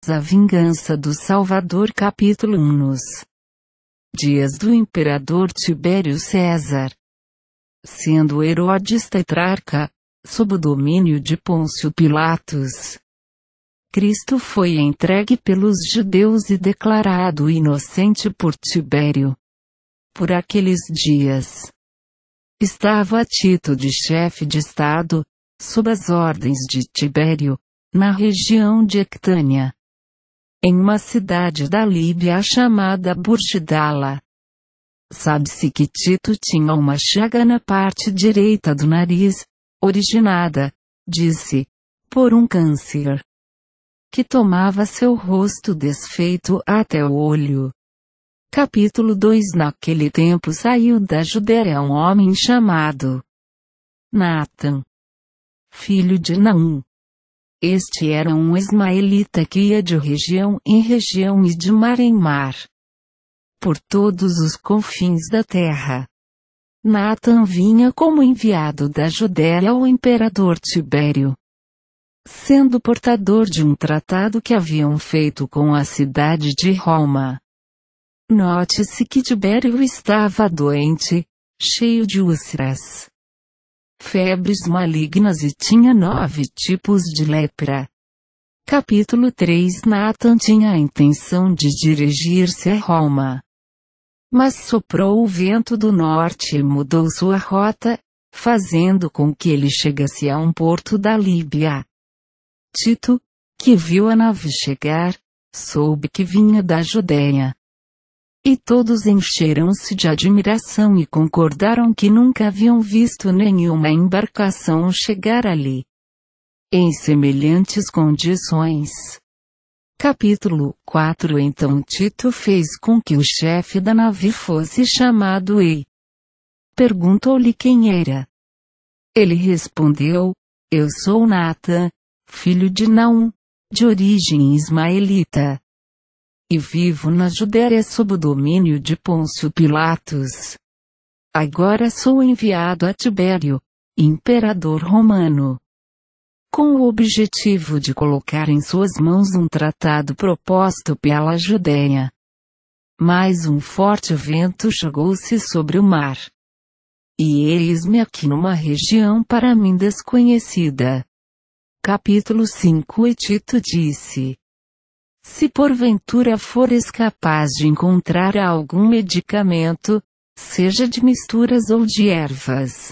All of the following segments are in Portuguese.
A vingança do Salvador. Capítulo 1. Nos dias do imperador Tibério César, sendo Herodes tetrarca, sob o domínio de Pôncio Pilatos, Cristo foi entregue pelos judeus e declarado inocente por Tibério. Por aqueles dias, estava Tito de chefe de estado, sob as ordens de Tibério, na região de Ectânia, em uma cidade da Líbia chamada Burgdala. Sabe-se que Tito tinha uma chaga na parte direita do nariz, originada, disse, por um câncer, que tomava seu rosto desfeito até o olho. Capítulo 2. Naquele tempo saiu da Judéia um homem chamado Natan, filho de Naum. Este era um ismaelita que ia de região em região e de mar em mar, por todos os confins da terra. Natan vinha como enviado da Judéia ao imperador Tibério, sendo portador de um tratado que haviam feito com a cidade de Roma. Note-se que Tibério estava doente, cheio de úlceras, febres malignas e tinha 9 tipos de lepra. Capítulo 3. Natan tinha a intenção de dirigir-se a Roma, mas soprou o vento do norte e mudou sua rota, fazendo com que ele chegasse a um porto da Líbia. Tito, que viu a nave chegar, soube que vinha da Judéia. E todos encheram-se de admiração e concordaram que nunca haviam visto nenhuma embarcação chegar ali, em semelhantes condições. Capítulo 4. Então Tito fez com que o chefe da nave fosse chamado e perguntou-lhe quem era. Ele respondeu, eu sou Natan, filho de Naum, de origem ismaelita, e vivo na Judéia sob o domínio de Pôncio Pilatos. Agora sou enviado a Tibério, imperador romano, com o objetivo de colocar em suas mãos um tratado proposto pela Judéia. Mas um forte vento chegou-se sobre o mar, e eis-me aqui numa região para mim desconhecida. Capítulo 5. E Tito disse, se porventura fores capaz de encontrar algum medicamento, seja de misturas ou de ervas,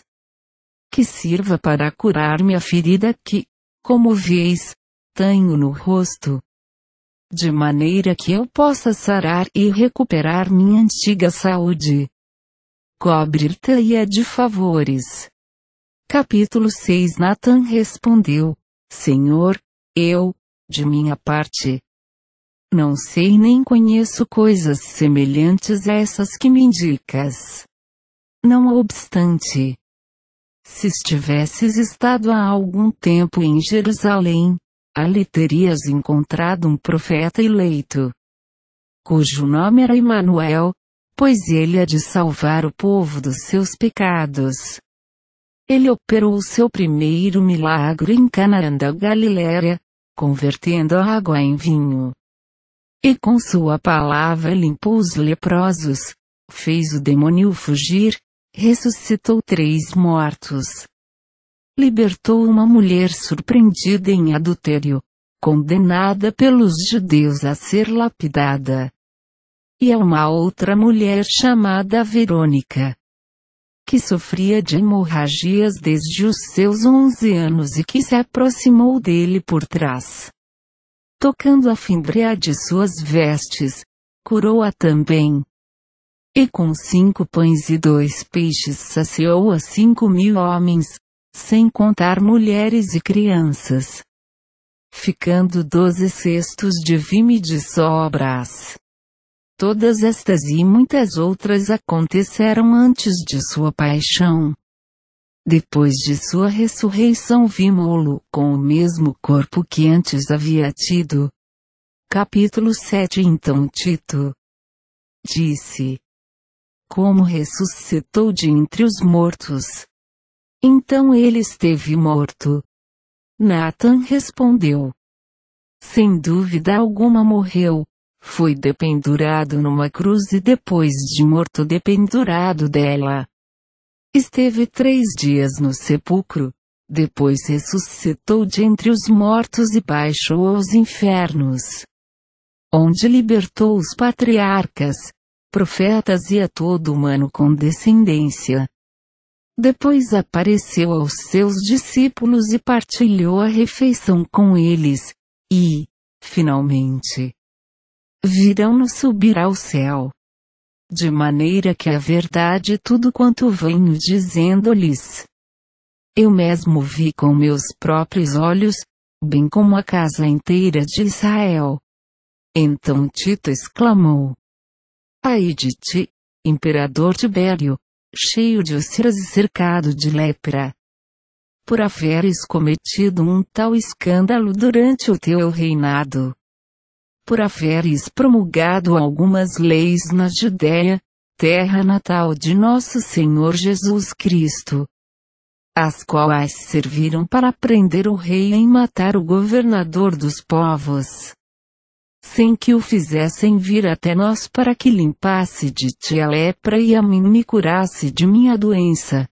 que sirva para curar-me a ferida que, como vês, tenho no rosto, de maneira que eu possa sarar e recuperar minha antiga saúde, cobrir-te-ia de favores. Capítulo 6. Natan respondeu, Senhor, eu, de minha parte, não sei nem conheço coisas semelhantes a essas que me indicas. Não obstante, se estivesses estado há algum tempo em Jerusalém, ali terias encontrado um profeta eleito, cujo nome era Emanuel, pois ele há de salvar o povo dos seus pecados. Ele operou o seu primeiro milagre em Canaã da Galiléia, convertendo a água em vinho. E com sua palavra limpou os leprosos, fez o demônio fugir, ressuscitou 3 mortos. Libertou uma mulher surpreendida em adultério, condenada pelos judeus a ser lapidada. E a uma outra mulher chamada Verônica, que sofria de hemorragias desde os seus 11 anos e que se aproximou dele por trás, tocando a fímbria de suas vestes, curou-a também. E com 5 pães e 2 peixes saciou a 5.000 homens, sem contar mulheres e crianças, ficando 12 cestos de vinho de sobras. Todas estas e muitas outras aconteceram antes de sua paixão. Depois de sua ressurreição vimos-lo com o mesmo corpo que antes havia tido. Capítulo 7. Então Tito disse, como ressuscitou de entre os mortos, então ele esteve morto. Natan respondeu, sem dúvida alguma morreu, foi dependurado numa cruz e depois de morto dependurado dela. Esteve 3 dias no sepulcro, depois ressuscitou de entre os mortos e baixou aos infernos, onde libertou os patriarcas, profetas e a todo humano com descendência. Depois apareceu aos seus discípulos e partilhou a refeição com eles, e, finalmente, virão-no subir ao céu. De maneira que a verdade tudo quanto venho dizendo-lhes, eu mesmo vi com meus próprios olhos, bem como a casa inteira de Israel. Então Tito exclamou: Ai de ti, imperador Tibério, cheio de úlceras e cercado de lepra, por haveres cometido um tal escândalo durante o teu reinado. Por haveres promulgado algumas leis na Judéia, terra natal de nosso Senhor Jesus Cristo, as quais serviram para prender o rei e matar o governador dos povos, sem que o fizessem vir até nós para que limpasse de ti a lepra e a mim me curasse de minha doença.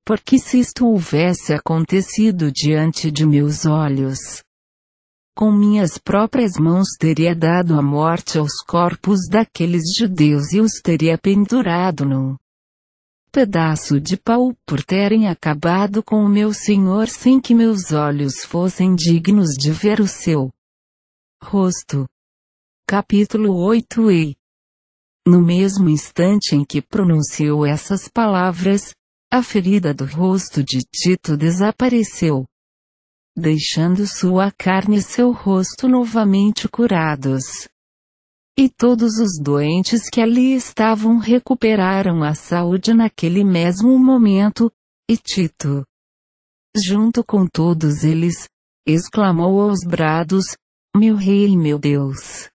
Porque se isto houvesse acontecido diante de meus olhos, com minhas próprias mãos teria dado a morte aos corpos daqueles judeus e os teria pendurado num pedaço de pau por terem acabado com o meu Senhor sem que meus olhos fossem dignos de ver o seu rosto. Capítulo 8. E, no mesmo instante em que pronunciou essas palavras, a ferida do rosto de Tito desapareceu, deixando sua carne e seu rosto novamente curados. E todos os doentes que ali estavam recuperaram a saúde naquele mesmo momento, e Tito, junto com todos eles, exclamou aos brados: Meu rei e meu Deus!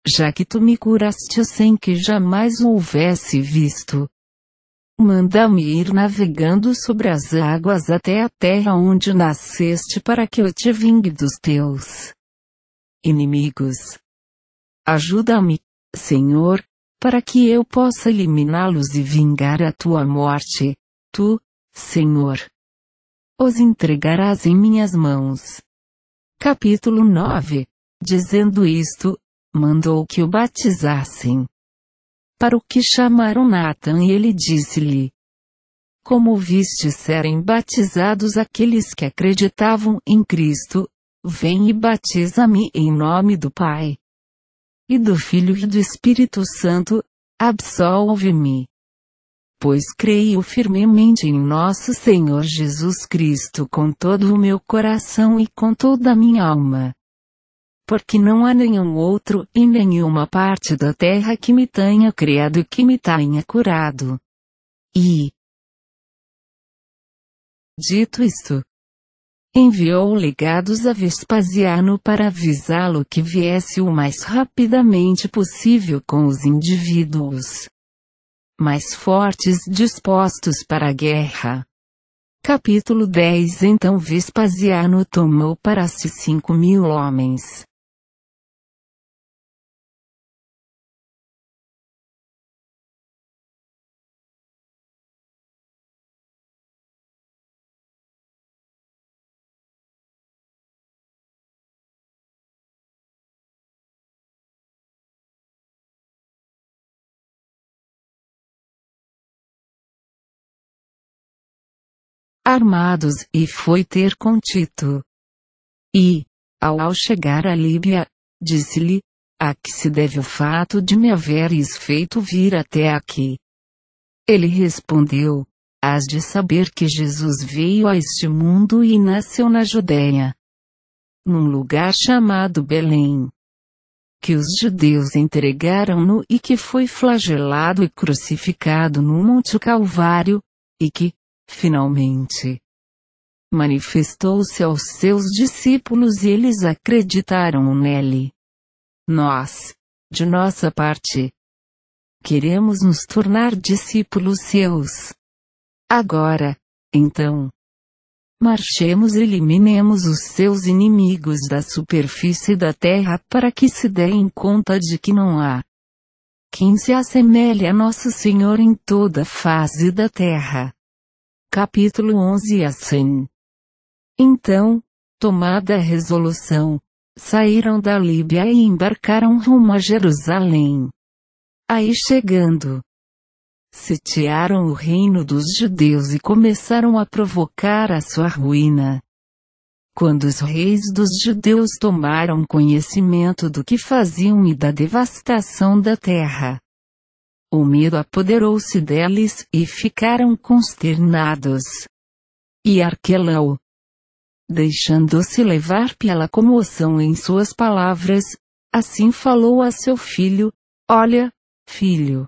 Já que tu me curaste sem que jamais o houvesse visto, manda-me ir navegando sobre as águas até a terra onde nasceste para que eu te vingue dos teus inimigos. Ajuda-me, Senhor, para que eu possa eliminá-los e vingar a tua morte. Tu, Senhor, os entregarás em minhas mãos. Capítulo 9. Dizendo isto, mandou que o batizassem. Para o que chamaram Natã e ele disse-lhe: Como viste serem batizados aqueles que acreditavam em Cristo, vem e batiza-me em nome do Pai, e do Filho e do Espírito Santo, absolve-me. Pois creio firmemente em nosso Senhor Jesus Cristo com todo o meu coração e com toda a minha alma. Porque não há nenhum outro em nenhuma parte da terra que me tenha criado e que me tenha curado. E, dito isto, enviou legados a Vespasiano para avisá-lo que viesse o mais rapidamente possível com os indivíduos mais fortes dispostos para a guerra. Capítulo 10. Então Vespasiano tomou para si 5.000 homens, armados, e foi ter com Tito. E, ao chegar a Líbia, disse-lhe: A que se deve o fato de me haveres feito vir até aqui? Ele respondeu: Hás de saber que Jesus veio a este mundo e nasceu na Judéia, num lugar chamado Belém, que os judeus entregaram-no e que foi flagelado e crucificado no Monte Calvário, e que, finalmente, manifestou-se aos seus discípulos e eles acreditaram nele. Nós, de nossa parte, queremos nos tornar discípulos seus. Agora, então, Marchemos e eliminemos os seus inimigos da superfície da terra para que se deem conta de que não há quem se assemelhe a nosso Senhor em toda a face da terra. Capítulo 11. Assim. Então, tomada a resolução, saíram da Líbia e embarcaram rumo a Jerusalém. Aí chegando, sitiaram o reino dos judeus e começaram a provocar a sua ruína. Quando os reis dos judeus tomaram conhecimento do que faziam e da devastação da terra, o medo apoderou-se deles e ficaram consternados. E Arquelau, deixando-se levar pela comoção em suas palavras, assim falou a seu filho: Olha, filho,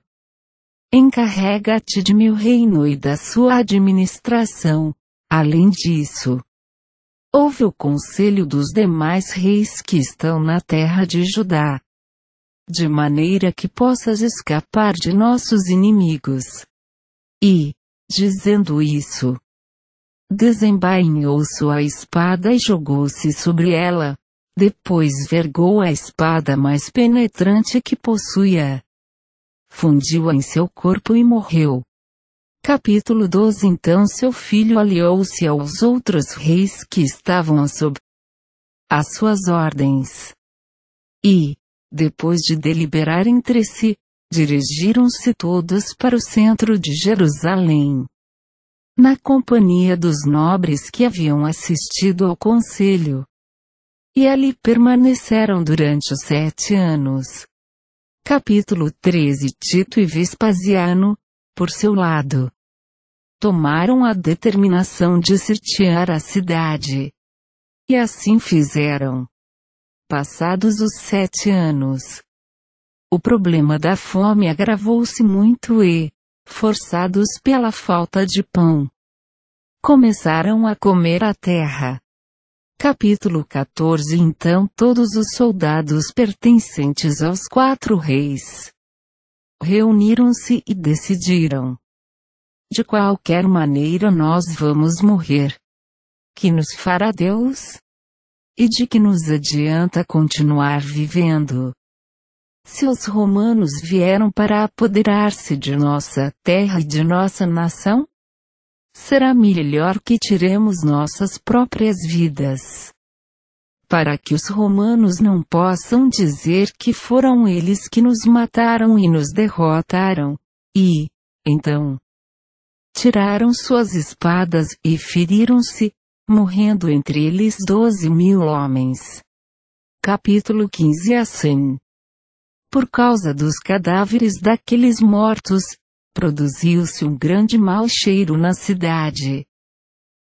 encarrega-te de meu reino e da sua administração. Além disso, ouve o conselho dos demais reis que estão na terra de Judá, de maneira que possas escapar de nossos inimigos. E, dizendo isso, desembainhou sua espada e jogou-se sobre ela, depois vergou a espada mais penetrante que possuía, fundiu-a em seu corpo e morreu. Capítulo 12. Então seu filho aliou-se aos outros reis que estavam sob as suas ordens. E, depois de deliberar entre si, dirigiram-se todos para o centro de Jerusalém, na companhia dos nobres que haviam assistido ao conselho. E ali permaneceram durante os 7 anos. Capítulo 13. Tito e Vespasiano, por seu lado, tomaram a determinação de sitiar a cidade. E assim fizeram. Passados os 7 anos, o problema da fome agravou-se muito e, forçados pela falta de pão, começaram a comer a terra. Capítulo 14. Então todos os soldados pertencentes aos 4 reis reuniram-se e decidiram: de qualquer maneira nós vamos morrer. Que nos fará Deus? E de que nos adianta continuar vivendo? Se os romanos vieram para apoderar-se de nossa terra e de nossa nação, será melhor que tiremos nossas próprias vidas, para que os romanos não possam dizer que foram eles que nos mataram e nos derrotaram. E, então, tiraram suas espadas e feriram-se, morrendo entre eles 12.000 homens. Capítulo 15. Assim, por causa dos cadáveres daqueles mortos, produziu-se um grande mau cheiro na cidade.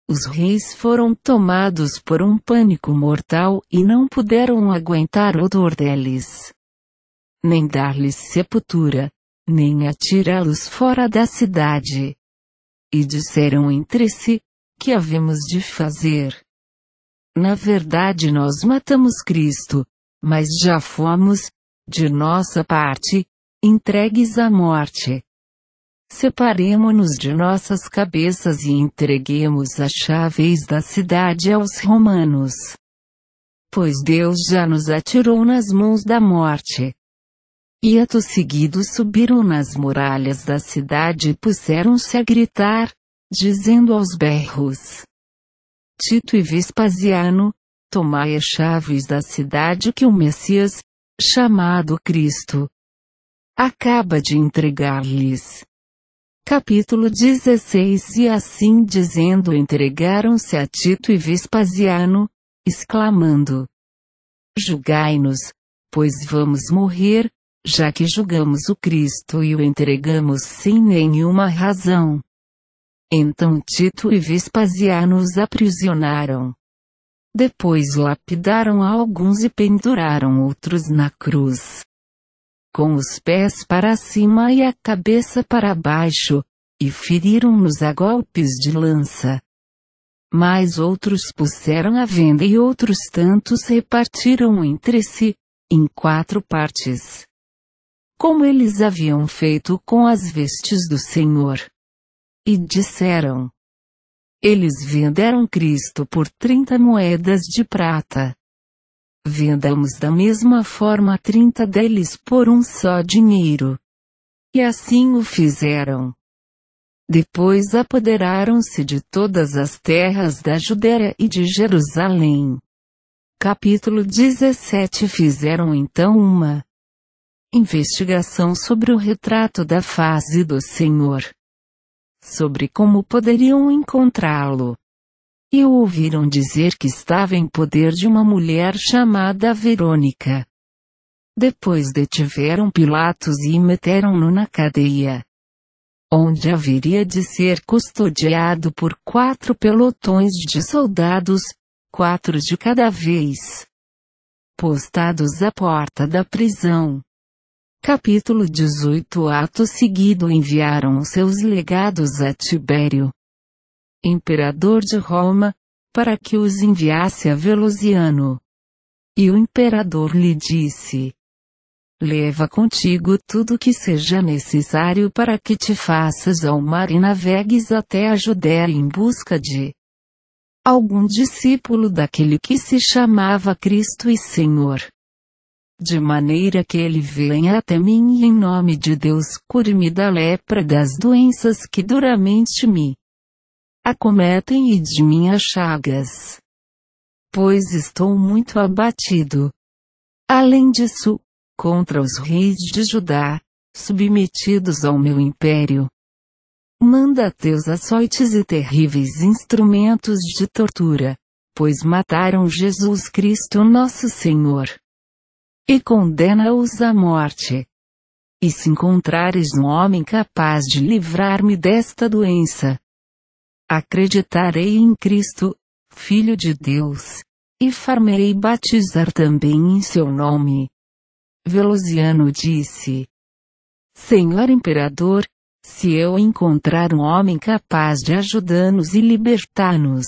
Os reis foram tomados por um pânico mortal e não puderam aguentar o odor deles, nem dar-lhes sepultura, nem atirá-los fora da cidade. E disseram entre si: que havemos de fazer? Na verdade nós matamos Cristo, mas já fomos, de nossa parte, entregues à morte. Separemo-nos de nossas cabeças e entreguemos as chaves da cidade aos romanos, pois Deus já nos atirou nas mãos da morte. E ato seguido subiram nas muralhas da cidade e puseram-se a gritar, dizendo aos berros: Tito e Vespasiano, tomai as chaves da cidade que o Messias, chamado Cristo, acaba de entregar-lhes. Capítulo 16. E assim dizendo entregaram-se a Tito e Vespasiano, exclamando: julgai-nos, pois vamos morrer, já que julgamos o Cristo e o entregamos sem nenhuma razão. Então Tito e Vespasiano os aprisionaram. Depois lapidaram alguns e penduraram outros na cruz, com os pés para cima e a cabeça para baixo, e feriram-nos a golpes de lança. Mas outros puseram à venda e outros tantos repartiram entre si, em 4 partes, como eles haviam feito com as vestes do Senhor. E disseram: Eles venderam Cristo por 30 moedas de prata. Vendamos da mesma forma 30 deles por um só dinheiro. E assim o fizeram. Depois apoderaram-se de todas as terras da Judéia e de Jerusalém. Capítulo 17. Fizeram então uma investigação sobre o retrato da face do Senhor, sobre como poderiam encontrá-lo. E ouviram dizer que estava em poder de uma mulher chamada Verônica. Depois detiveram Pilatos e meteram-no na cadeia, onde haveria de ser custodiado por 4 pelotões de soldados, 4 de cada vez, postados à porta da prisão. Capítulo 18. Ato seguido enviaram os seus legados a Tibério, imperador de Roma, para que os enviasse a Velociano. E o imperador lhe disse: leva contigo tudo que seja necessário para que te faças ao mar e navegues até a Judéia em busca de algum discípulo daquele que se chamava Cristo e Senhor. De maneira que ele venha até mim e em nome de Deus cure-me da lepra das doenças que duramente me acometem e de minhas chagas. Pois estou muito abatido. Além disso, contra os reis de Judá, submetidos ao meu império, manda teus açoites e terríveis instrumentos de tortura, pois mataram Jesus Cristo nosso Senhor. E condena-os à morte. E se encontrares um homem capaz de livrar-me desta doença, acreditarei em Cristo, Filho de Deus, e farmei batizar também em seu nome. Velociano disse: Senhor Imperador, se eu encontrar um homem capaz de ajudar-nos e libertar-nos,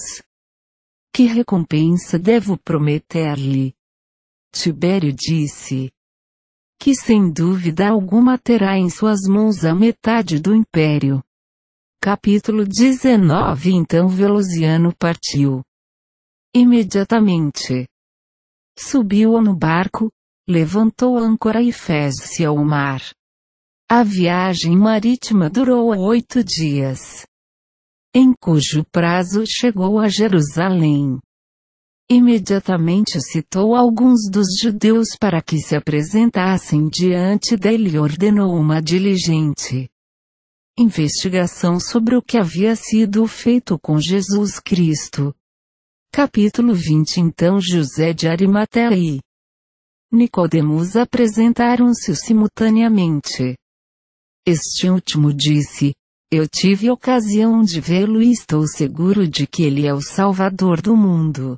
que recompensa devo prometer-lhe? Tibério disse: que sem dúvida alguma terá em suas mãos a metade do império. Capítulo 19. Então Velociano partiu. Imediatamente subiu no barco, levantou âncora e fez-se ao mar. A viagem marítima durou 8 dias, em cujo prazo chegou a Jerusalém. Imediatamente citou alguns dos judeus para que se apresentassem diante dele e ordenou uma diligente investigação sobre o que havia sido feito com Jesus Cristo. Capítulo 20. Então José de Arimateia e Nicodemos apresentaram-se simultaneamente. Este último disse: eu tive ocasião de vê-lo e estou seguro de que ele é o Salvador do mundo.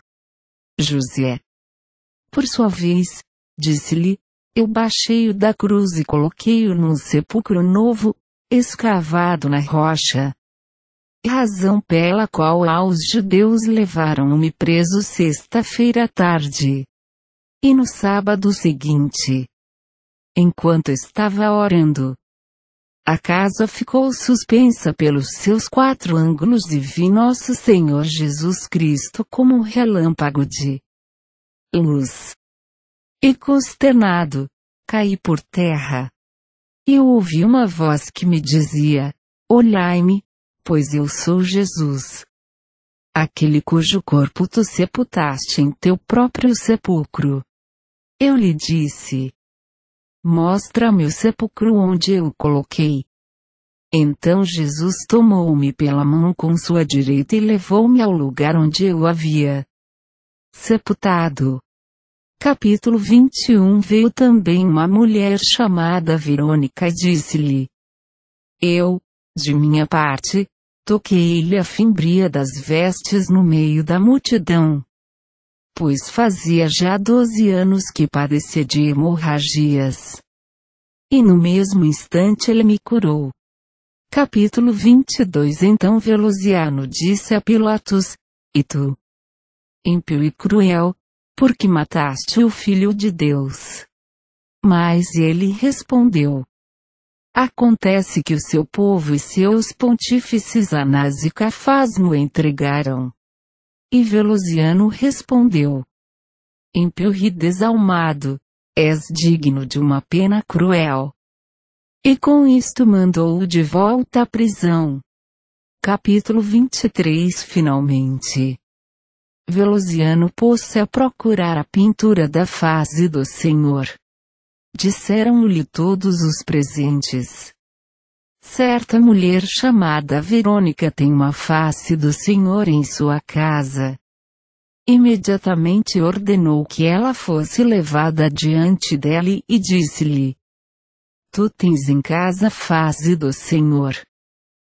José, por sua vez, disse-lhe: eu baixei-o da cruz e coloquei-o num sepulcro novo, escavado na rocha. Razão pela qual aos judeus levaram-me preso sexta-feira à tarde. E no sábado seguinte, enquanto estava orando, a casa ficou suspensa pelos seus 4 ângulos e vi nosso Senhor Jesus Cristo como um relâmpago de luz. E consternado, caí por terra. E eu ouvi uma voz que me dizia: olhai-me, pois eu sou Jesus, aquele cujo corpo tu sepultaste em teu próprio sepulcro. Eu lhe disse: mostra-me o sepulcro onde eu o coloquei. Então Jesus tomou-me pela mão com sua direita e levou-me ao lugar onde eu havia sepultado. Capítulo 21. Veio também uma mulher chamada Verônica e disse-lhe: eu, de minha parte, toquei-lhe a fimbria das vestes no meio da multidão, pois fazia já 12 anos que padecia de hemorragias. E no mesmo instante ele me curou. Capítulo 22. Então Velociano disse a Pilatos: e tu, ímpio e cruel, por que mataste o Filho de Deus? Mas ele respondeu: Acontece que o seu povo e seus pontífices Anás e Cafás mo entregaram. E Velosiano respondeu: Ímpio e desalmado, és digno de uma pena cruel. E com isto mandou-o de volta à prisão. Capítulo 23. Finalmente, Velosiano pôs-se a procurar a pintura da face do Senhor. Disseram-lhe todos os presentes: certa mulher chamada Verônica tem uma face do Senhor em sua casa. Imediatamente ordenou que ela fosse levada diante dele e disse-lhe: tu tens em casa face do Senhor.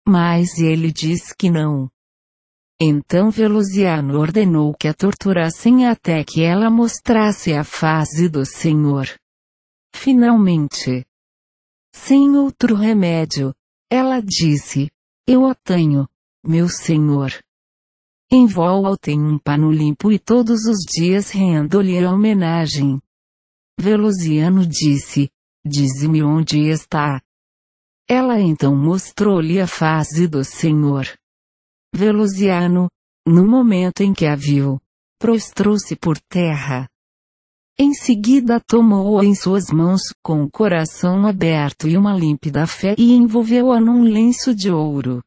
Mas ele disse que não. Então Velosiano ordenou que a torturassem até que ela mostrasse a face do Senhor. Finalmente, sem outro remédio, ela disse: eu a tenho, meu Senhor. Envolva-o em um pano limpo e todos os dias rendo-lhe homenagem. Velosiano disse: dize-me onde está. Ela então mostrou-lhe a face do Senhor. Velosiano, no momento em que a viu, prostrou-se por terra. Em seguida tomou-a em suas mãos com o coração aberto e uma límpida fé e envolveu-a num lenço de ouro.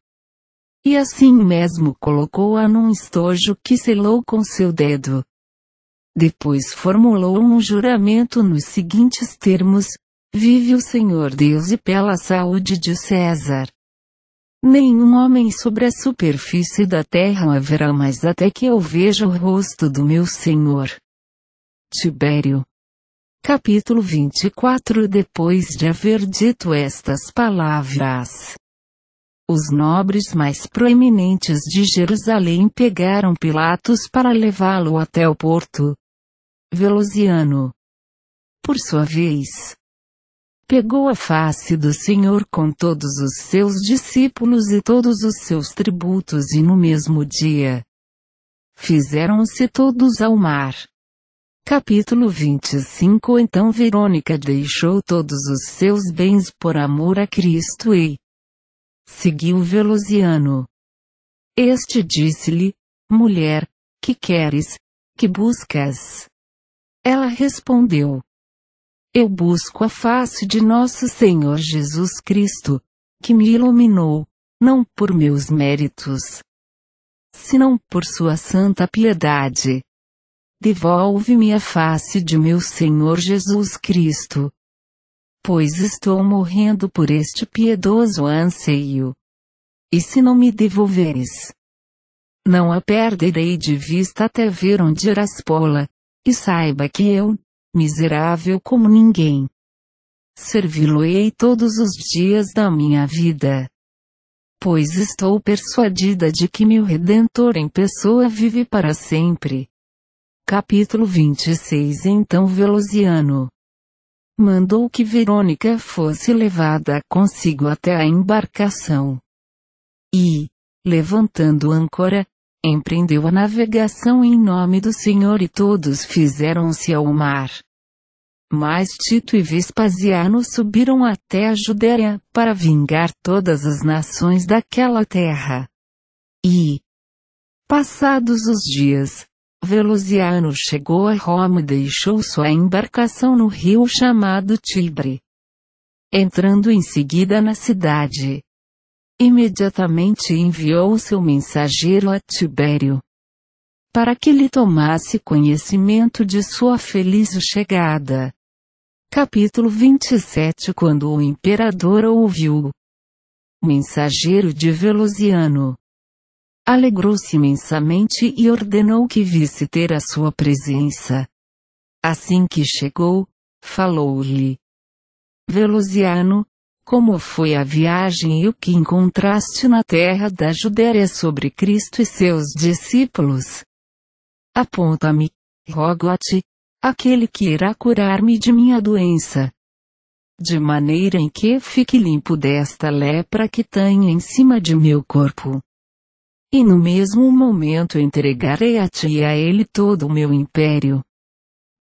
E assim mesmo colocou-a num estojo que selou com seu dedo. Depois formulou um juramento nos seguintes termos: vive o Senhor Deus e pela saúde de César. Nenhum homem sobre a superfície da terra haverá mais até que eu veja o rosto do meu Senhor. Tibério. Capítulo 24. Depois de haver dito estas palavras, os nobres mais proeminentes de Jerusalém pegaram Pilatos para levá-lo até o porto. Velosiano, por sua vez, pegou a face do Senhor com todos os seus discípulos e todos os seus tributos e no mesmo dia fizeram-se todos ao mar. Capítulo 25. Então Verônica deixou todos os seus bens por amor a Cristo e seguiu Velosiano. Este disse-lhe: mulher, que queres, que buscas? Ela respondeu: eu busco a face de nosso Senhor Jesus Cristo, que me iluminou, não por meus méritos, senão por sua santa piedade. Devolve-me a face de meu Senhor Jesus Cristo, pois estou morrendo por este piedoso anseio. E se não me devolveres, não a perderei de vista até ver onde irás pô-la, e saiba que eu, miserável como ninguém, servi-lo-ei todos os dias da minha vida. Pois estou persuadida de que meu Redentor em pessoa vive para sempre. Capítulo 26. Então Velosiano mandou que Verônica fosse levada consigo até a embarcação. E, levantando âncora, empreendeu a navegação em nome do Senhor e todos fizeram-se ao mar. Mas Tito e Vespasiano subiram até a Judéia para vingar todas as nações daquela terra. E, passados os dias, Velosiano chegou a Roma e deixou sua embarcação no rio chamado Tibre. Entrando em seguida na cidade, imediatamente enviou seu mensageiro a Tibério, para que lhe tomasse conhecimento de sua feliz chegada. Capítulo 27. Quando o imperador ouviu o mensageiro de Velosiano, alegrou-se imensamente e ordenou que visse ter a sua presença. Assim que chegou, falou-lhe: Velosiano, como foi a viagem e o que encontraste na terra da Judéia sobre Cristo e seus discípulos? Aponta-me, rogo-te, aquele que irá curar-me de minha doença, de maneira em que fique limpo desta lepra que tenho em cima de meu corpo. E no mesmo momento entregarei a ti e a ele todo o meu império.